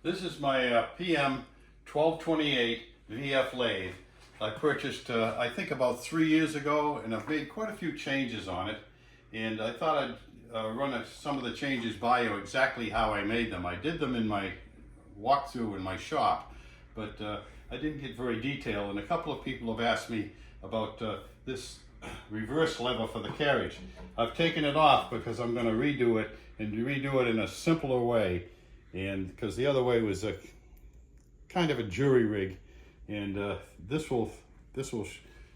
This is my PM 1228 VF lathe. I purchased, I think about 3 years ago, and I've made quite a few changes on it. And I thought I'd run some of the changes by you exactly how I made them. I did them in my walkthrough in my shop, but I didn't get very detailed. And a couple of people have asked me about this reverse lever for the carriage. I've taken it off because I'm going to redo it and redo it in a simpler way. And because the other way was a kind of a jury rig, and this will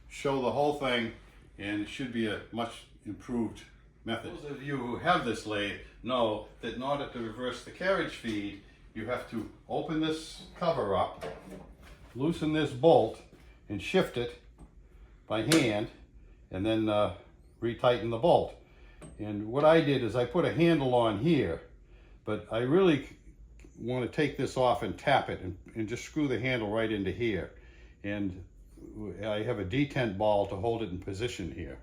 show the whole thing, and it should be a much improved method. Those of you who have this lathe know that in order to reverse the carriage feed, you have to open this cover up, loosen this bolt, and shift it by hand, and then retighten the bolt. And what I did is I put a handle on here, but I really want to take this off and tap it and just screw the handle right into here. And I have a detent ball to hold it in position here.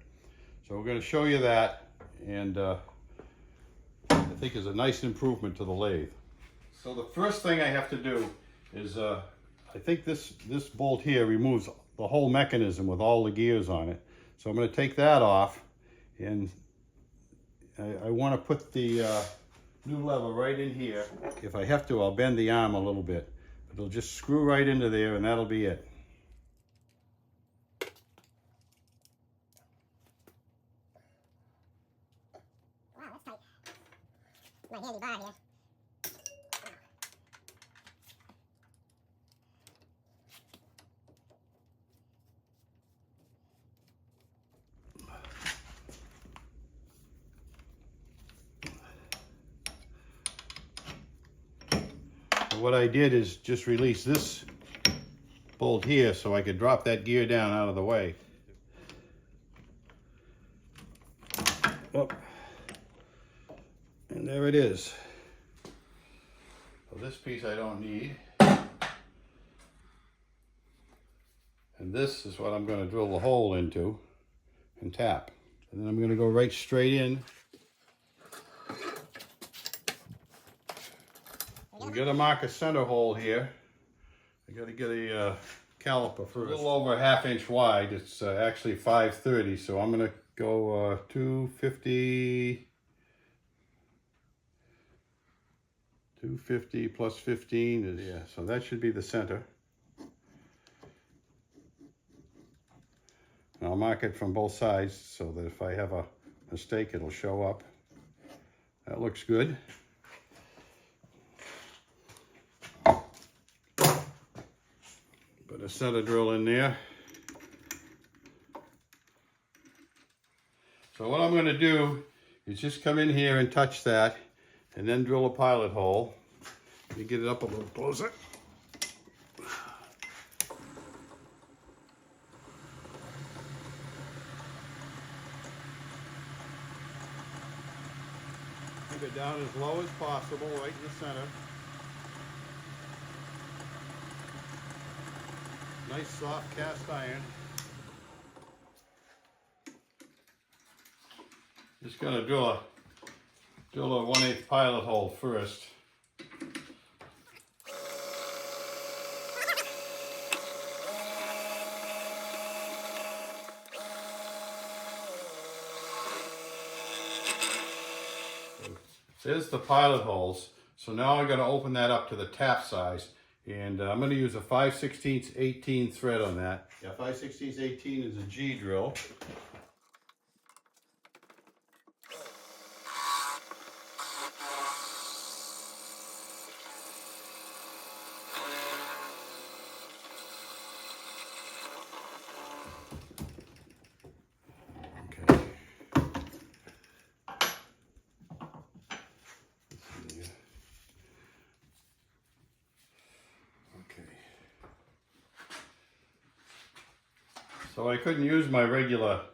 So we're going to show you that, and I think is a nice improvement to the lathe. So the first thing I have to do is, I think this bolt here removes the whole mechanism with all the gears on it. So I'm going to take that off, and I want to put the new lever right in here. If I have to, I'll bend the arm a little bit. But it'll just screw right into there, and that'll be it. Wow, that's tight. My handy bar here. What I did is just release this bolt here so I could drop that gear down out of the way. Oh. And there it is. So this piece I don't need. And this is what I'm going to drill the hole into and tap. And then I'm going to go right straight in. We got to mark a center hole here. I got to get a caliper first. A little over 1/2 inch wide. It's actually 5/30, so I'm going to go 250 plus 15 is, yeah, so that should be the center. And I'll mark it from both sides so that if I have a mistake, it'll show up. That looks good. Put a center drill in there. So what I'm going to do is just come in here and touch that, and then drill a pilot hole. Let me get it up a little closer. Keep it down as low as possible, right in the center. Nice soft cast iron. Just gonna drill a 1/8 pilot hole first. There's the pilot holes. So now I'm gonna open that up to the tap size. And I'm going to use a 5/16 18 thread on that. Yeah, 5/16 18 is a G drill. Okay. So I couldn't use my regular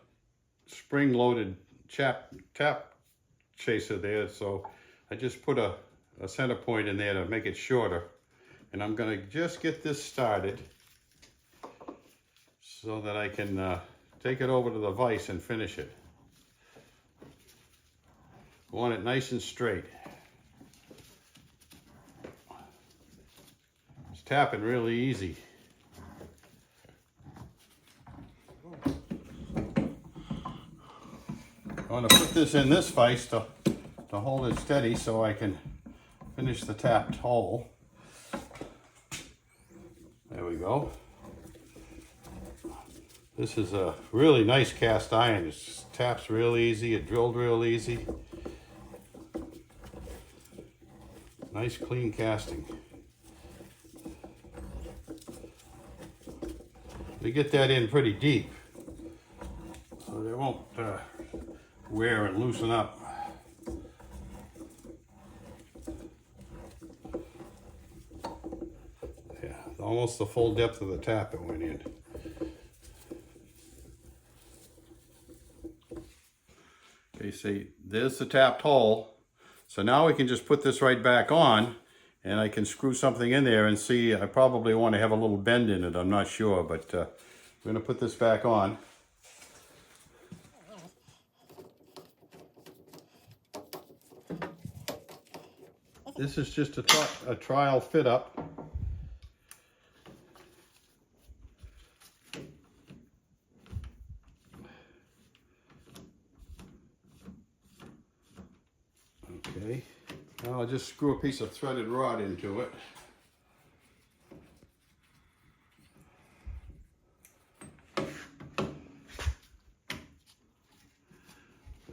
spring-loaded tap chaser there, so I just put a center point in there to make it shorter. And I'm going to just get this started so that I can take it over to the vise and finish it. I want it nice and straight. tapping really easy. I want to put this in this vise to hold it steady so I can finish the tapped hole. There we go. This is a really nice cast iron. It just taps real easy. It drilled real easy. Nice clean casting. We get that in pretty deep, so they won't wear and loosen up. Yeah, almost the full depth of the tap it went in. Okay, see, there's the tapped hole. So now we can just put this right back on, and I can screw something in there and see. I probably want to have a little bend in it, I'm not sure, but we're going to put this back on. This is just a trial fit up. Okay, now I'll just screw a piece of threaded rod into it.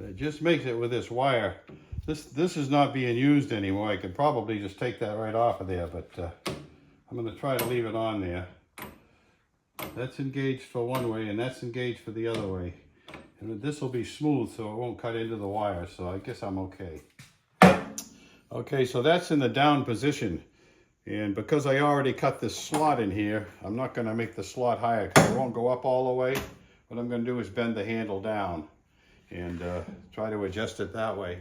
It just makes it with this wire. This is not being used anymore. I could probably just take that right off of there, but I'm going to try to leave it on there. That's engaged for one way and that's engaged for the other way. And this will be smooth so it won't cut into the wire, so I guess I'm okay. Okay, so that's in the down position. And because I already cut this slot in here, I'm not going to make the slot higher because it won't go up all the way. What I'm going to do is bend the handle down and try to adjust it that way.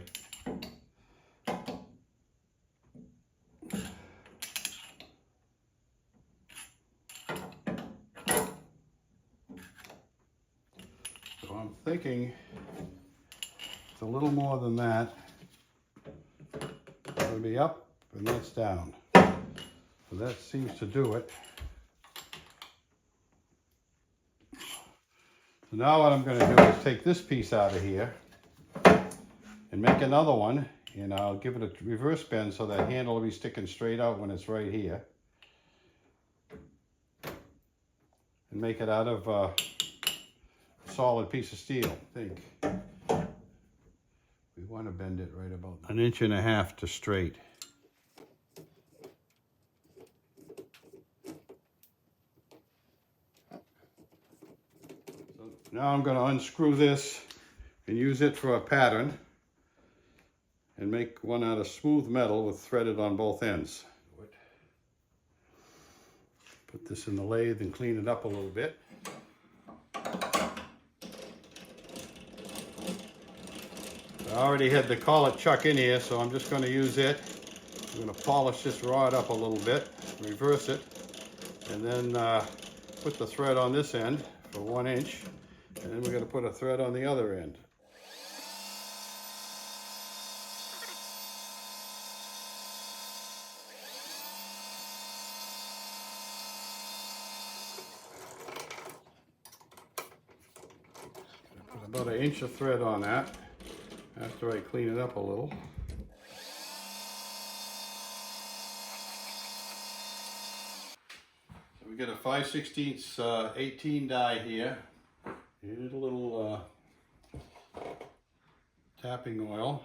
So I'm thinking it's a little more than that. It's going to be up and that's down. So that seems to do it. So now what I'm going to do is take this piece out of here and make another one, and I'll give it a reverse bend so that handle will be sticking straight out when it's right here. And make it out of a solid piece of steel, I think. We want to bend it right about 1.5 inches to straight. So now I'm going to unscrew this and use it for a pattern and make one out of smooth metal with threaded on both ends. Put this in the lathe and clean it up a little bit. I already had the collet chuck in here, so I'm just going to use it. I'm going to polish this rod up a little bit, reverse it, and then put the thread on this end for 1 inch, and then we're going to put a thread on the other end. Put about 1 inch of thread on that after I clean it up a little. So we got a 5/16 18 die here. Need a little tapping oil.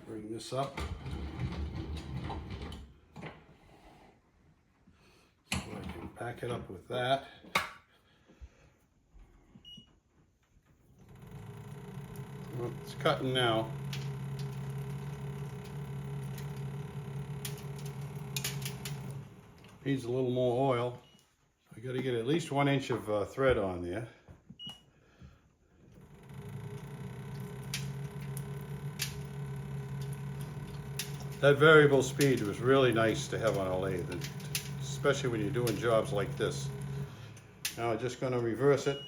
Bring this up. So I can pack it up with that. Well, it's cutting now. Needs a little more oil. I got to get at least 1 inch of thread on there. That variable speed was really nice to have on a lathe, especially when you're doing jobs like this. Now I'm just going to reverse it.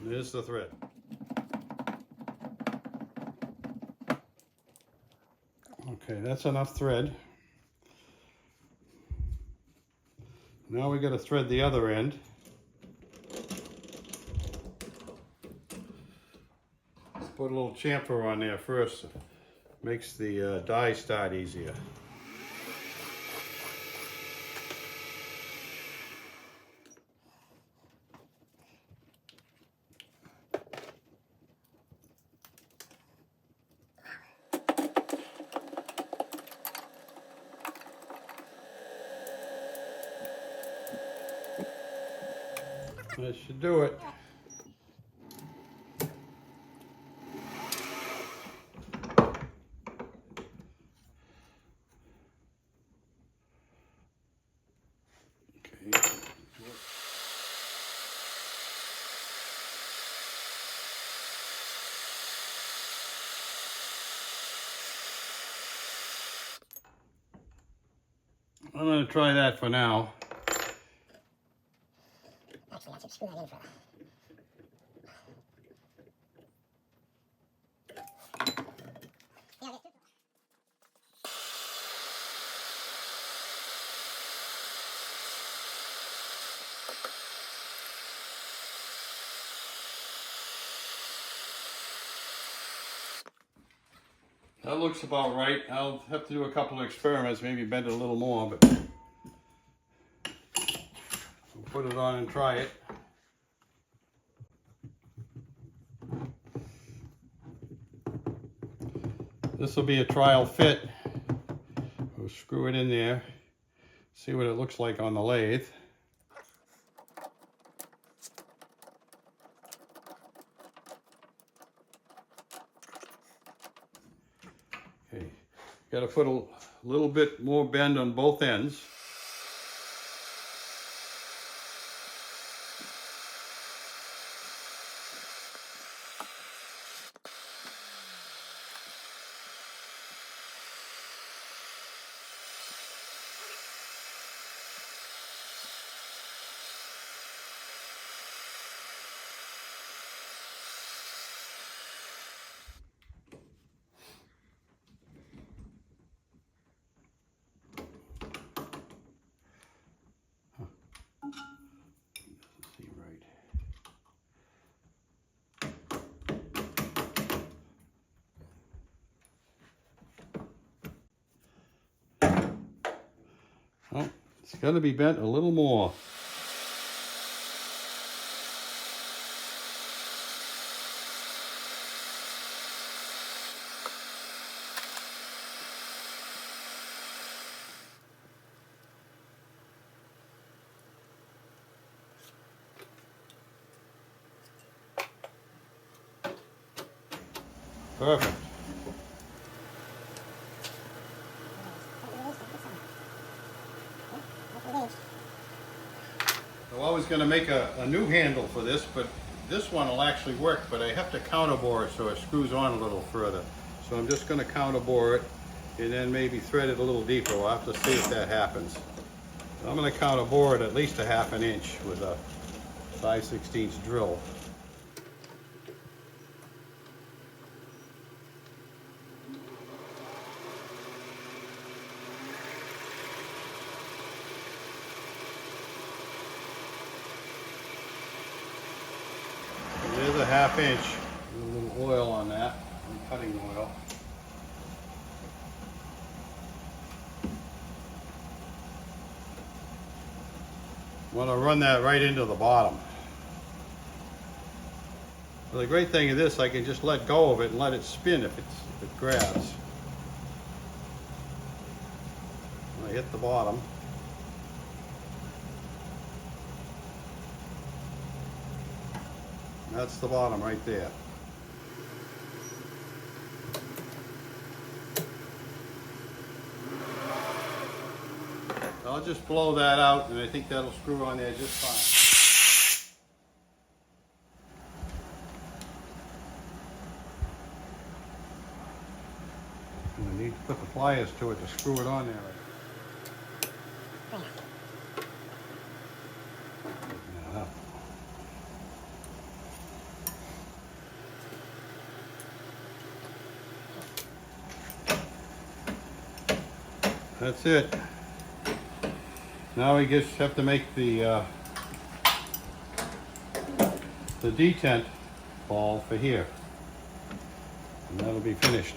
And there's the thread. Okay, that's enough thread. Now we got to thread the other end. Let's put a little chamfer on there first. Makes the die start easier. That should do it. Okay. I'm going to try that for now. Actually, I should screw that in for yeah, That looks about right. I'll have to do a couple of experiments, maybe bend it a little more, but we'll put it on and try it. This will be a trial fit. We'll screw it in there, see what it looks like on the lathe. Okay, got to put a little bit more bend on both ends. See right. Oh, it's got to be bent a little more. Perfect. So I was going to make a new handle for this, but this one will actually work, but I have to counterbore it so it screws on a little further. So I'm just going to counterbore it and then maybe thread it a little deeper. We'll have to see if that happens. So I'm going to counterbore it at least a ½ inch with a 5/16 drill. There's a ½ inch. A little oil on that, cutting oil. Want to run that right into the bottom. Well, the great thing of this, I can just let go of it and let it spin if it grabs. When I hit the bottom. That's the bottom right there. I'll just blow that out and I think that'll screw on there just fine. I need to put the pliers to it to screw it on there. Yeah. That's it. Now we just have to make the detent ball for here, and that'll be finished.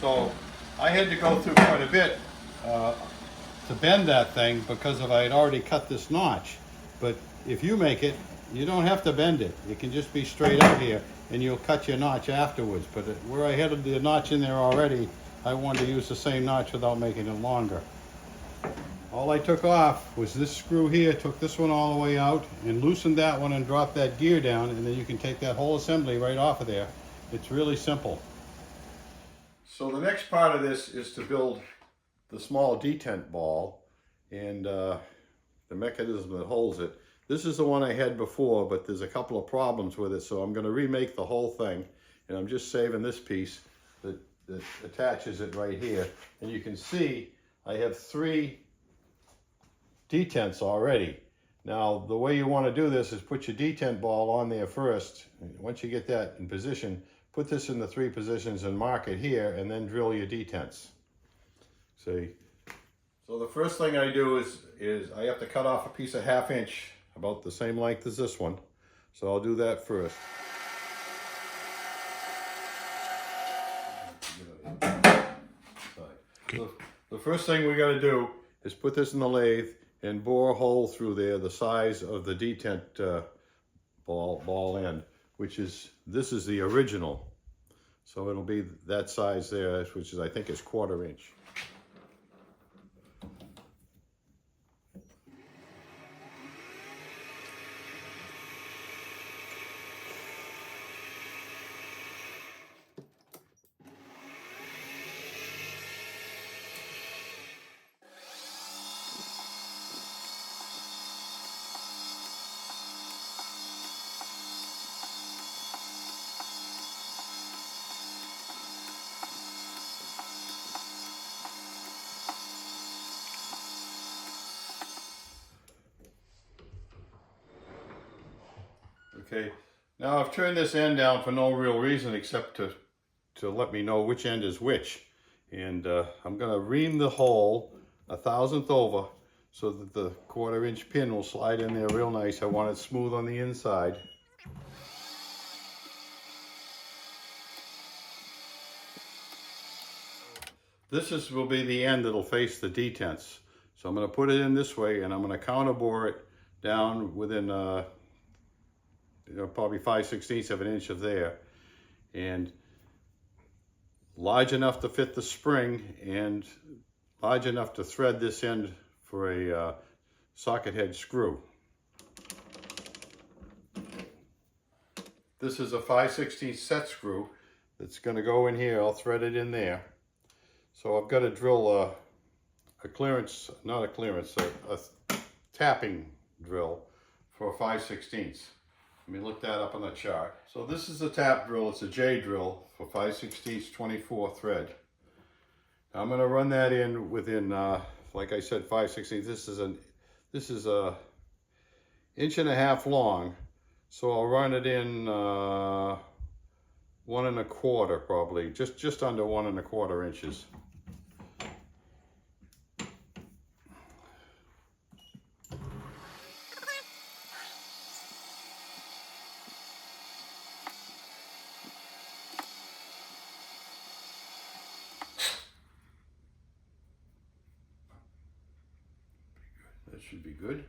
So I had to go through quite a bit to bend that thing because I had already cut this notch. But if you make it, you don't have to bend it. It can just be straight out here, and you'll cut your notch afterwards. But where I had the notch in there already, I wanted to use the same notch without making it longer. All I took off was this screw here, took this one all the way out, and loosened that one and dropped that gear down, and then you can take that whole assembly right off of there. It's really simple. So the next part of this is to build the small detent ball and the mechanism that holds it. This is the one I had before, but there's a couple of problems with it, so I'm going to remake the whole thing, and I'm just saving this piece that attaches it right here. And you can see I have 3 detents already. Now the way you want to do this is put your detent ball on there first. Once you get that in position, put this in the 3 positions and mark it here, and then drill your detents. See? So the first thing I do is I have to cut off a piece of 1/2 inch, about the same length as this one. So I'll do that first. Okay. So the first thing we got to do is put this in the lathe and bore a hole through there the size of the detent ball end, which is, this is the original. So it'll be that size there, which is, I think, is 1/4 inch. Okay, now I've turned this end down for no real reason except to let me know which end is which. And I'm going to ream the hole 1/1000th over so that the 1/4 inch pin will slide in there real nice. I want it smooth on the inside. This will be the end that'll face the detents. So I'm going to put it in this way, and I'm going to counterbore it down within probably 5/16 of an inch of there, and large enough to fit the spring and large enough to thread this end for a socket head screw. This is a 5/16 set screw that's going to go in here. I'll thread it in there. So I've got to drill a clearance, not a clearance, a tapping drill for 5/16. Let me look that up on the chart. So this is a tap drill. It's a J drill for 5/16 24 thread. Now I'm going to run that in within, like I said, 5/16. This is a 1.5 inch long. So I'll run it in 1 1/4 probably, just under 1 1/4 inches. That should be good.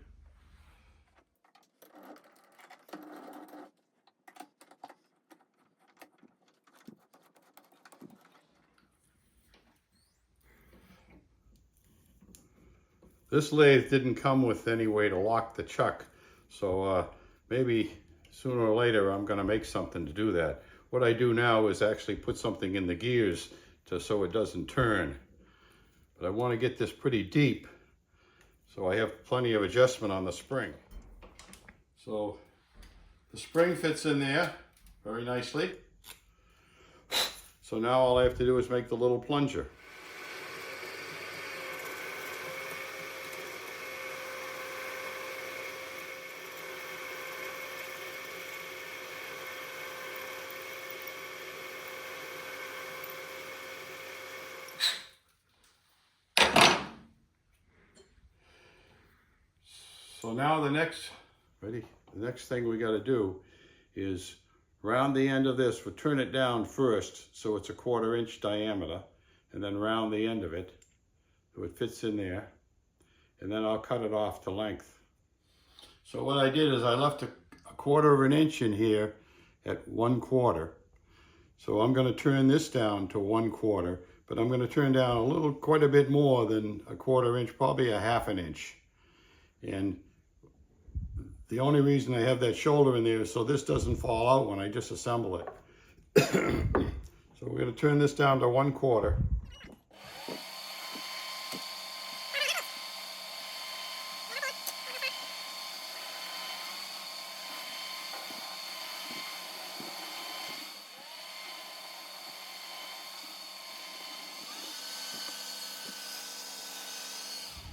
This lathe didn't come with any way to lock the chuck, so maybe sooner or later I'm going to make something to do that. What I do now is actually put something in the gears so it doesn't turn. But I want to get this pretty deep, so I have plenty of adjustment on the spring. So the spring fits in there very nicely. So now all I have to do is make the little plunger. So now the next thing we got to do is round the end of this. We'll turn it down first so it's a 1/4 inch diameter, and then round the end of it so it fits in there, and then I'll cut it off to length. So what I did is I left a 1/4 inch in here at 1/4. So I'm going to turn this down to 1/4, but I'm going to turn down quite a bit more than a 1/4 inch, probably a 1/2 inch. And the only reason I have that shoulder in there is so this doesn't fall out when I disassemble it. So we're going to turn this down to 1/4.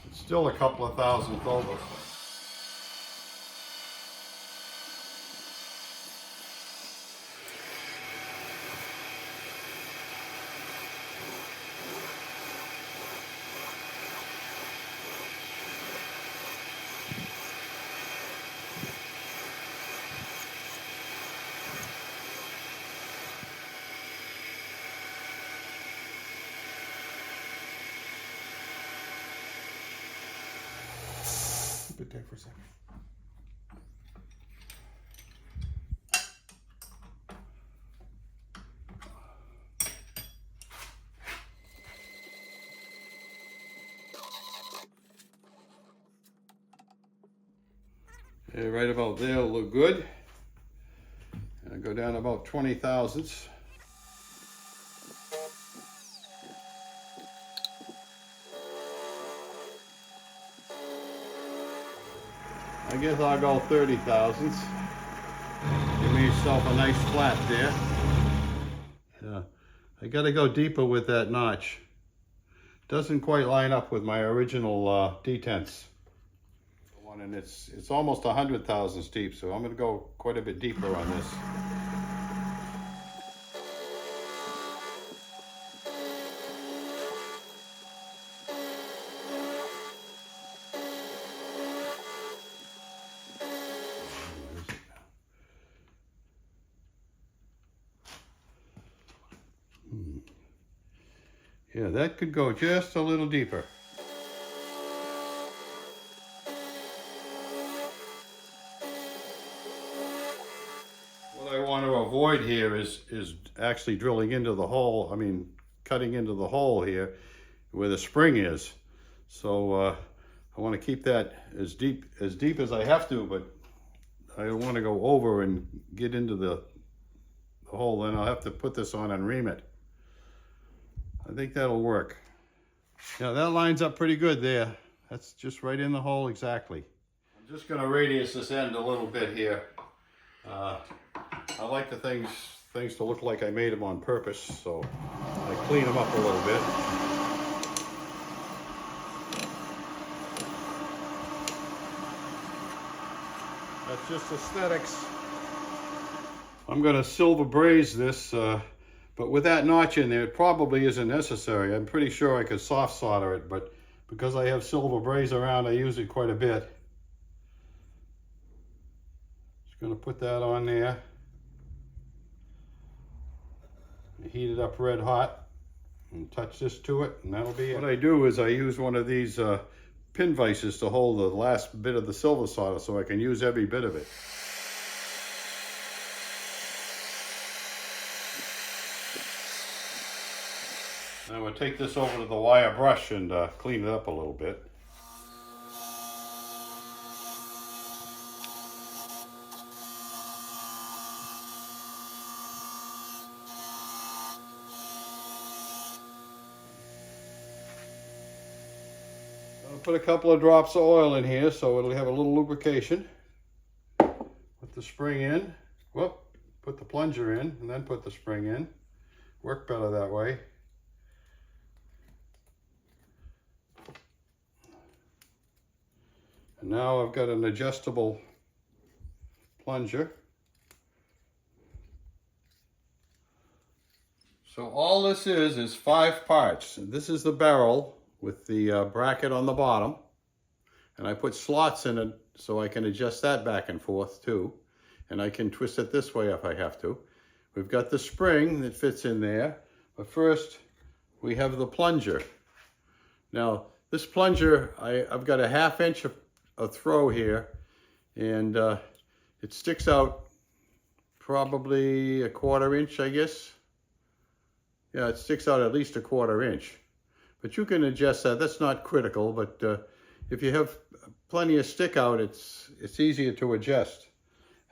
It's still a couple of thousandths over. Keep it there for a second. Yeah, right about there will look good. And I go down about 20 thousandths. I guess I'll go 30 thousandths. Give me yourself a nice flat there. Yeah, I got to go deeper with that notch. Doesn't quite line up with my original detents. And it's almost 100 thousandths deep, so I'm going to go quite a bit deeper on this. Yeah, that could go just a little deeper. What I want to avoid here is actually drilling into the hole, cutting into the hole here where the spring is. So I want to keep that as deep as I have to, but I don't want to go over and get into the hole. Then I'll have to put this on and ream it. I think that'll work. Yeah, that lines up pretty good there. That's just right in the hole exactly. I'm just going to radius this end a little bit here. I like the things to look like I made them on purpose, so I clean them up a little bit. That's just aesthetics. I'm going to silver braze this, but with that notch in there, it probably isn't necessary. I'm pretty sure I could soft solder it, but because I have silver braze around, I use it quite a bit. Just going to put that on there. Heat it up red hot and touch this to it, and that'll be it. What I do is I use one of these pin vices to hold the last bit of the silver solder so I can use every bit of it. I'm going to take this over to the wire brush and clean it up a little bit. I'll put a couple of drops of oil in here so it'll have a little lubrication. Put the spring in. Whoop, put the plunger in and then put the spring in. Work better that way. And now I've got an adjustable plunger. So all this is 5 parts. And this is the barrel with the bracket on the bottom. And I put slots in it so I can adjust that back and forth too. And I can twist it this way if I have to. We've got the spring that fits in there. But first, we have the plunger. Now, this plunger, I've got a 1/2 inch of throw here, and it sticks out probably a 1/4 inch, I guess. Yeah, it sticks out at least a 1/4 inch. But you can adjust that. That's not critical, but if you have plenty of stick out, it's easier to adjust.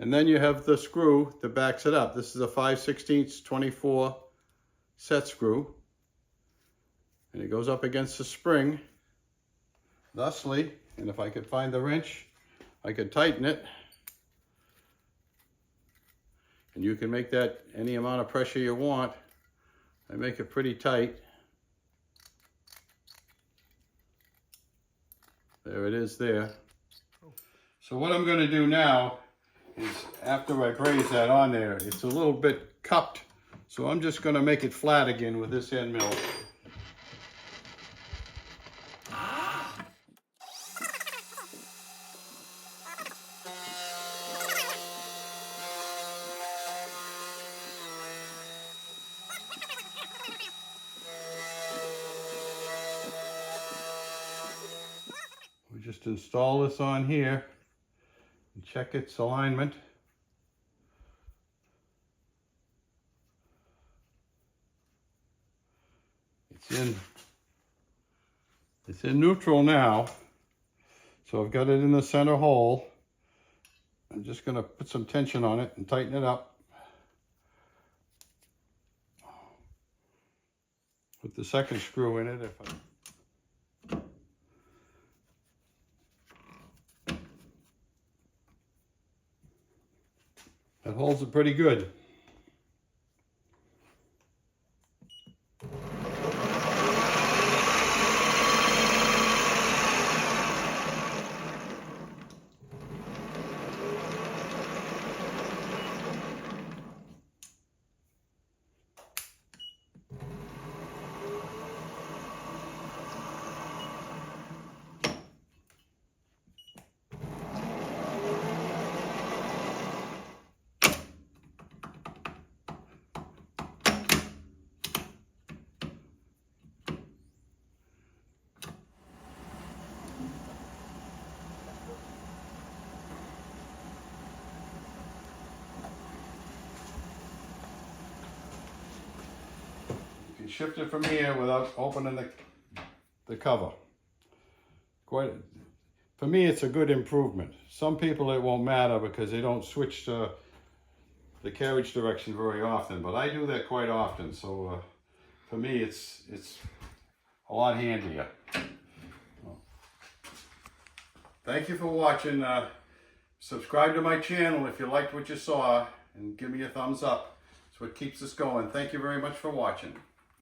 And then you have the screw that backs it up. This is a 5/16 24 set screw. And it goes up against the spring, thusly. And if I could find the wrench, I could tighten it. And you can make that any amount of pressure you want. I make it pretty tight. There it is there. So what I'm going to do now is, after I braze that on there, it's a little bit cupped. So I'm just going to make it flat again with this end mill. We just install this on here and check its alignment. It's in neutral now, so I've got it in the center hole. I'm just going to put some tension on it and tighten it up. Put the second screw in it if I... That holds it pretty good. You shift it from here without opening the cover. For me, it's a good improvement. Some people it won't matter because they don't switch the carriage direction very often, but I do that quite often. So for me, it's a lot handier. Thank you for watching. Subscribe to my channel if you liked what you saw, and give me a thumbs up. It's what keeps us going. Thank you very much for watching.